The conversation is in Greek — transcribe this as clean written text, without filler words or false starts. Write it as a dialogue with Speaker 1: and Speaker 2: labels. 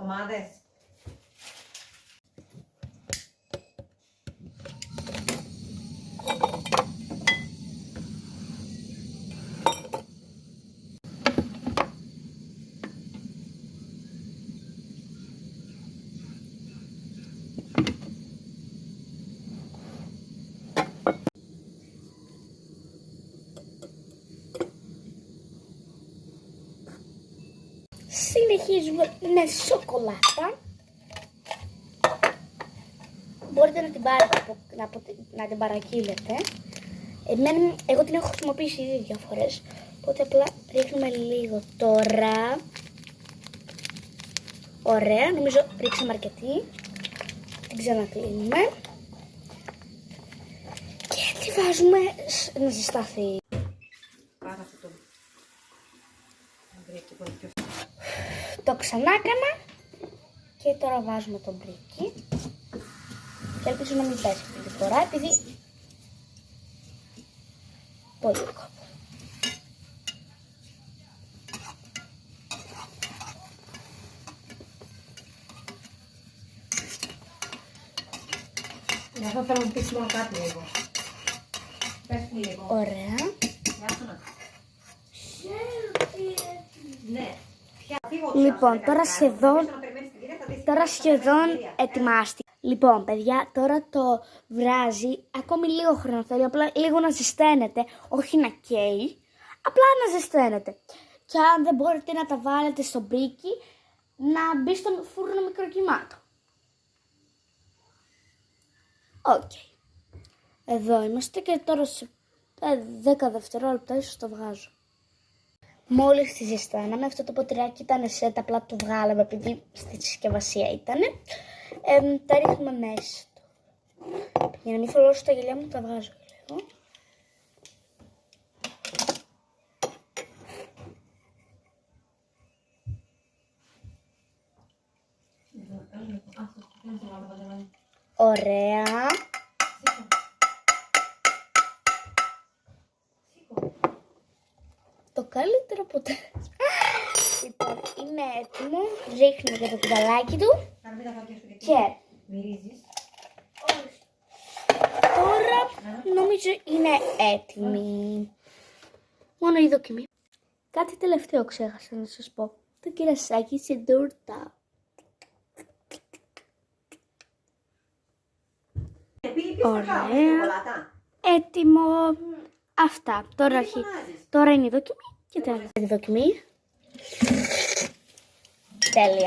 Speaker 1: ομάδες.
Speaker 2: Συνεχίζουμε με σοκολάτα. Μπορείτε να την πάρετε, να την παραγγείλετε. Εγώ την έχω χρησιμοποιήσει ήδη 2 φορές. Οπότε απλά ρίχνουμε λίγο τώρα. Ωραία, νομίζω ρίξαμε αρκετή. Την ξανακλείνουμε. Και τη βάζουμε να ζεσταθεί.
Speaker 1: Πάρα αυτό το μπρίκι που είναι πιο...
Speaker 2: Το ξανάκανα και τώρα βάζουμε το μπρίκι και ελπίζω να μην πέσει αυτή τη φορά επειδή πολύ λίγο.
Speaker 1: Γι' αυτό θέλω να μου πεις μόνο κάτι λίγο. Πες μου λίγο.
Speaker 2: Ωραία.
Speaker 1: Ναι.
Speaker 2: Λοιπόν, τώρα σχεδόν ετοιμάστηκε. Λοιπόν, παιδιά, τώρα το βράζει. Ακόμη λίγο χρόνο θέλει, απλά λίγο να ζεσταίνεται. Όχι να καίει, απλά να ζεσταίνεται. Και αν δεν μπορείτε να τα βάλετε στο μπρίκι, να μπει στο φούρνο μικροκυμάτο. Οκ. Εδώ είμαστε και τώρα σε 10 δευτερόλεπτα ίσως το βγάζω. Μόλις τη ζεστάναμε, αυτό το ποτηράκι ήταν σετ, απλά το βγάλαμε επειδή στη συσκευασία ήταν. Τα ρίχνουμε μέσα. Για να μην θολώσω τα γυαλιά μου, τα βγάζω λίγο. Ωραία. Το καλύτερο ποτέ. Λοιπόν, είναι έτοιμο. Ρίχνουμε και το κουταλάκι του. Και
Speaker 1: μυρίζεις.
Speaker 2: Τώρα νομίζω είναι έτοιμη. Μόνο η δοκιμή. Κάτι τελευταίο ξέχασα να σας πω. Το κερασάκι σε τούρτα. Ωραία. Έτοιμο. Αυτά. Τώρα είναι η δοκιμή και τέλος. Η δοκιμή. Τέλεια.